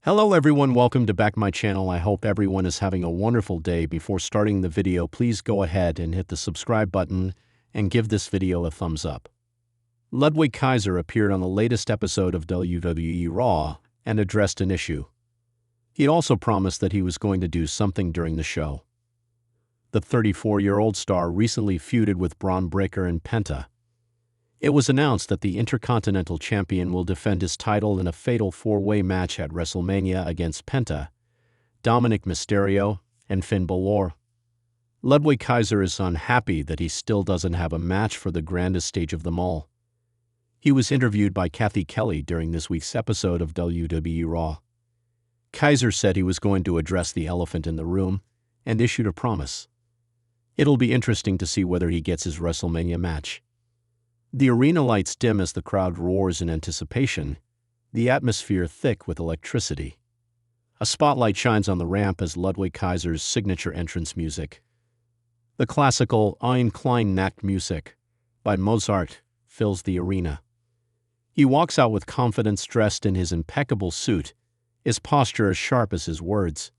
Hello everyone, welcome to back my channel. I hope everyone is having a wonderful day. Before starting the video, please go ahead and hit the subscribe button and give this video a thumbs up. Ludwig Kaiser appeared on the latest episode of WWE Raw and addressed an issue. He also promised that he was going to do something during the show. The 34-year-old star recently feuded with Braun Breaker and Penta. It was announced that the Intercontinental Champion will defend his title in a fatal four-way match at WrestleMania against Penta, Dominic Mysterio, and Finn Balor. Ludwig Kaiser is unhappy that he still doesn't have a match for the grandest stage of them all. He was interviewed by Kathy Kelly during this week's episode of WWE Raw. Kaiser said he was going to address the elephant in the room and issued a promise. It'll be interesting to see whether he gets his WrestleMania match. The arena lights dim as the crowd roars in anticipation, the atmosphere thick with electricity. A spotlight shines on the ramp as Ludwig Kaiser's signature entrance music. The classical Ein klein Nacht music by Mozart fills the arena. He walks out with confidence, dressed in his impeccable suit, his posture as sharp as his words.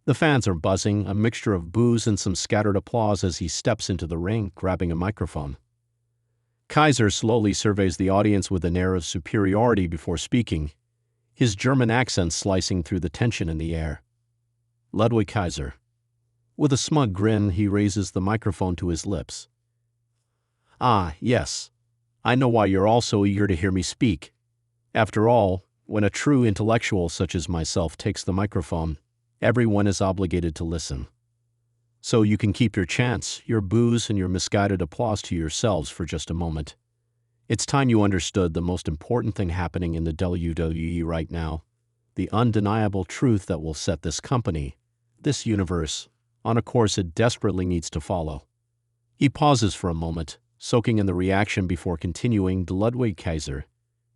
The fans are buzzing, a mixture of boos and some scattered applause as he steps into the ring, grabbing a microphone. Kaiser slowly surveys the audience with an air of superiority before speaking, his German accent slicing through the tension in the air. Ludwig Kaiser. With a smug grin, he raises the microphone to his lips. Ah, yes. I know why you're all so eager to hear me speak. After all, when a true intellectual such as myself takes the microphone, everyone is obligated to listen. So you can keep your chants, your boos, and your misguided applause to yourselves for just a moment. It's time you understood the most important thing happening in the WWE right now, the undeniable truth that will set this company, this universe, on a course it desperately needs to follow. He pauses for a moment, soaking in the reaction before continuing to Ludwig Kaiser.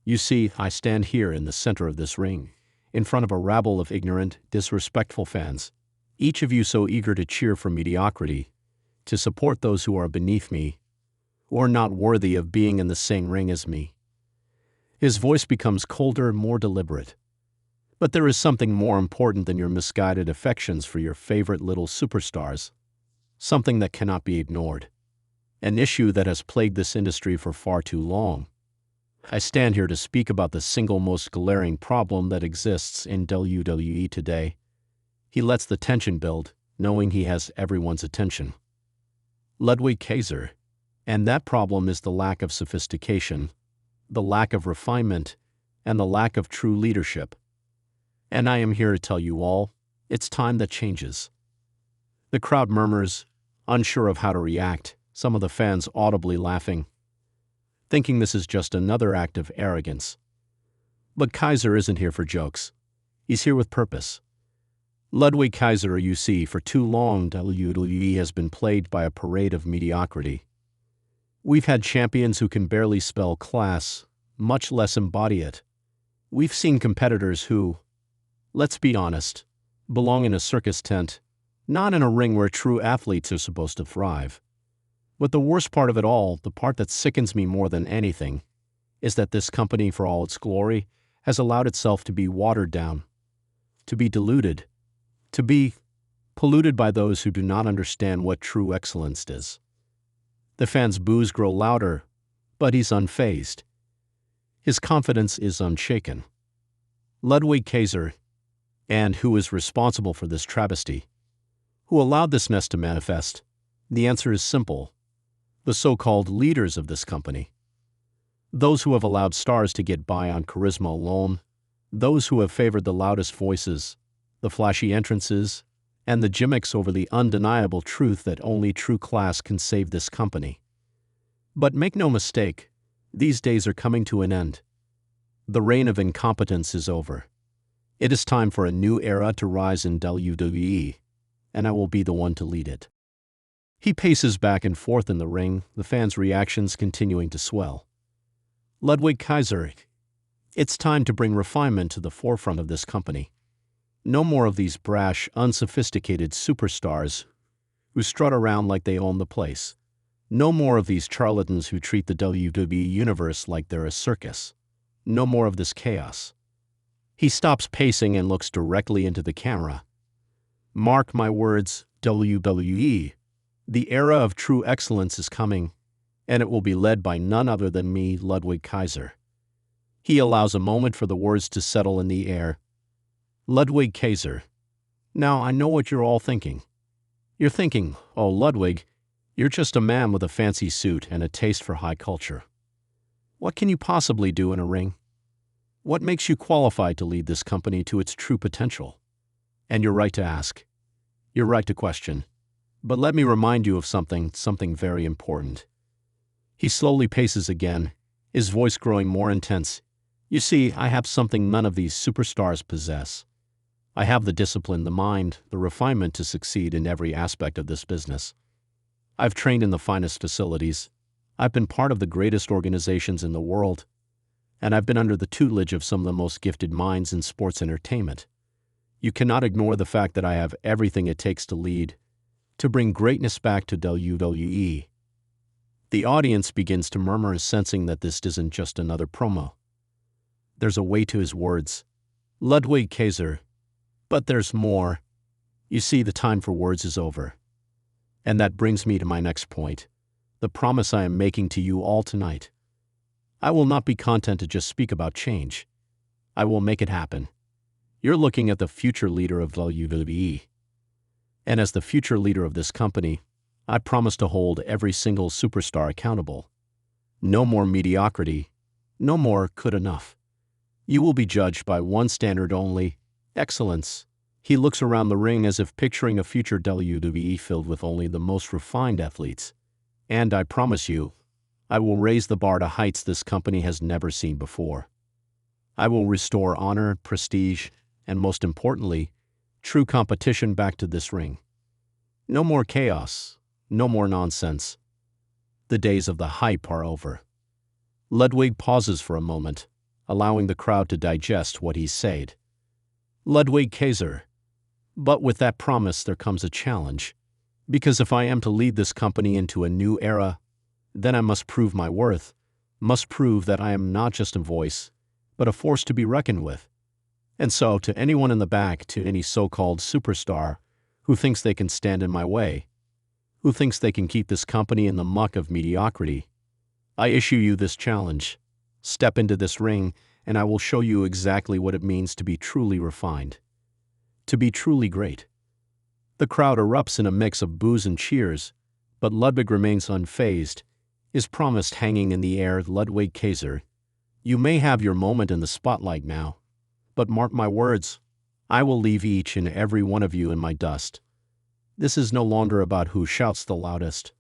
You see, I stand here in the center of this ring, in front of a rabble of ignorant, disrespectful fans. Each of you so eager to cheer for mediocrity, to support those who are beneath me, or not worthy of being in the same ring as me. His voice becomes colder, more deliberate. But there is something more important than your misguided affections for your favorite little superstars. Something that cannot be ignored. An issue that has plagued this industry for far too long. I stand here to speak about the single most glaring problem that exists in WWE today. He lets the tension build, knowing he has everyone's attention. Ludwig Kaiser. And that problem is the lack of sophistication, the lack of refinement, and the lack of true leadership. And I am here to tell you all, it's time that changes. The crowd murmurs, unsure of how to react, some of the fans audibly laughing, thinking this is just another act of arrogance. But Kaiser isn't here for jokes. He's here with purpose. Ludwig Kaiser, you see, for too long WWE has been plagued by a parade of mediocrity. We've had champions who can barely spell class, much less embody it. We've seen competitors who, let's be honest, belong in a circus tent, not in a ring where true athletes are supposed to thrive. But the worst part of it all, the part that sickens me more than anything, is that this company, for all its glory, has allowed itself to be watered down, to be diluted, to be polluted by those who do not understand what true excellence is. The fans' boos grow louder, but he's unfazed. His confidence is unshaken. Ludwig Kaiser, and who is responsible for this travesty? Who allowed this mess to manifest? The answer is simple. The so-called leaders of this company. Those who have allowed stars to get by on charisma alone, those who have favored the loudest voices, the flashy entrances, and the gimmicks over the undeniable truth that only true class can save this company. But make no mistake, these days are coming to an end. The reign of incompetence is over. It is time for a new era to rise in WWE, and I will be the one to lead it. He paces back and forth in the ring, the fans' reactions continuing to swell. Ludwig Kaiser. It's time to bring refinement to the forefront of this company. No more of these brash, unsophisticated superstars who strut around like they own the place. No more of these charlatans who treat the WWE universe like they're a circus. No more of this chaos. He stops pacing and looks directly into the camera. Mark my words, WWE. The era of true excellence is coming, and it will be led by none other than me, Ludwig Kaiser. He allows a moment for the words to settle in the air. Ludwig Kaiser. Now, I know what you're all thinking. You're thinking, oh, Ludwig, you're just a man with a fancy suit and a taste for high culture. What can you possibly do in a ring? What makes you qualified to lead this company to its true potential? And you're right to ask. You're right to question. But let me remind you of something very important. He slowly paces again, his voice growing more intense. You see, I have something none of these superstars possess. I have the discipline, the mind, the refinement to succeed in every aspect of this business. I've trained in the finest facilities. I've been part of the greatest organizations in the world. And I've been under the tutelage of some of the most gifted minds in sports entertainment. You cannot ignore the fact that I have everything it takes to lead, to bring greatness back to WWE. The audience begins to murmur, sensing that this isn't just another promo. There's a weight to his words. Ludwig Kaiser. But there's more. You see, the time for words is over. And that brings me to my next point, the promise I am making to you all tonight. I will not be content to just speak about change. I will make it happen. You're looking at the future leader of WWE. And as the future leader of this company, I promise to hold every single superstar accountable. No more mediocrity. No more good enough. You will be judged by one standard only, excellence. He looks around the ring as if picturing a future WWE filled with only the most refined athletes. And I promise you, I will raise the bar to heights this company has never seen before. I will restore honor, prestige, and most importantly, true competition back to this ring. No more chaos, no more nonsense. The days of the hype are over. Ludwig pauses for a moment, allowing the crowd to digest what he's said. Ludwig Kaiser. But with that promise there comes a challenge. Because if I am to lead this company into a new era, then I must prove my worth, must prove that I am not just a voice, but a force to be reckoned with. And so, to anyone in the back, to any so-called superstar who thinks they can stand in my way, who thinks they can keep this company in the muck of mediocrity, I issue you this challenge. Step into this ring, and I will show you exactly what it means to be truly refined, to be truly great. The crowd erupts in a mix of boos and cheers, but Ludwig remains unfazed, his promise hanging in the air. Ludwig Kaiser, you may have your moment in the spotlight now, but mark my words, I will leave each and every one of you in my dust. This is no longer about who shouts the loudest,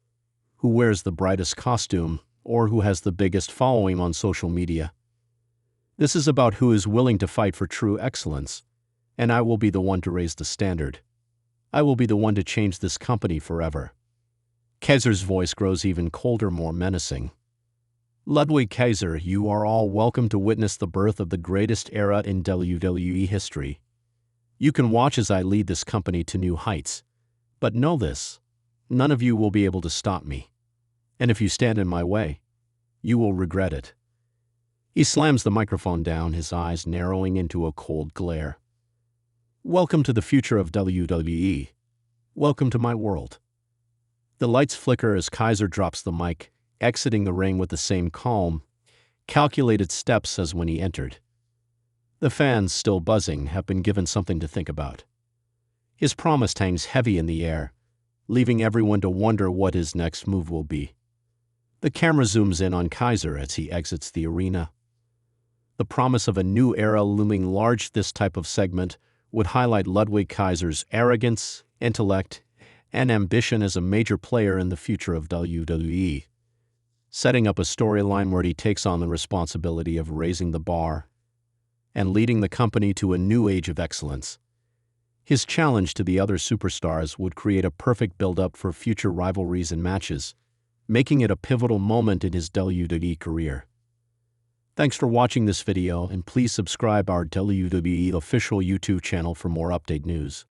who wears the brightest costume, or who has the biggest following on social media. This is about who is willing to fight for true excellence, and I will be the one to raise the standard. I will be the one to change this company forever. Kaiser's voice grows even colder, more menacing. Ludwig Kaiser, you are all welcome to witness the birth of the greatest era in WWE history. You can watch as I lead this company to new heights. But know this, none of you will be able to stop me. And if you stand in my way, you will regret it. He slams the microphone down, his eyes narrowing into a cold glare. Welcome to the future of WWE. Welcome to my world. The lights flicker as Kaiser drops the mic, exiting the ring with the same calm, calculated steps as when he entered. The fans, still buzzing, have been given something to think about. His promise hangs heavy in the air, leaving everyone to wonder what his next move will be. The camera zooms in on Kaiser as he exits the arena. The promise of a new era looming large. This type of segment would highlight Ludwig Kaiser's arrogance, intellect, and ambition as a major player in the future of WWE, setting up a storyline where he takes on the responsibility of raising the bar and leading the company to a new age of excellence. His challenge to the other superstars would create a perfect build-up for future rivalries and matches, making it a pivotal moment in his WWE career. Thanks for watching this video, and please subscribe our WWE official YouTube channel for more update news.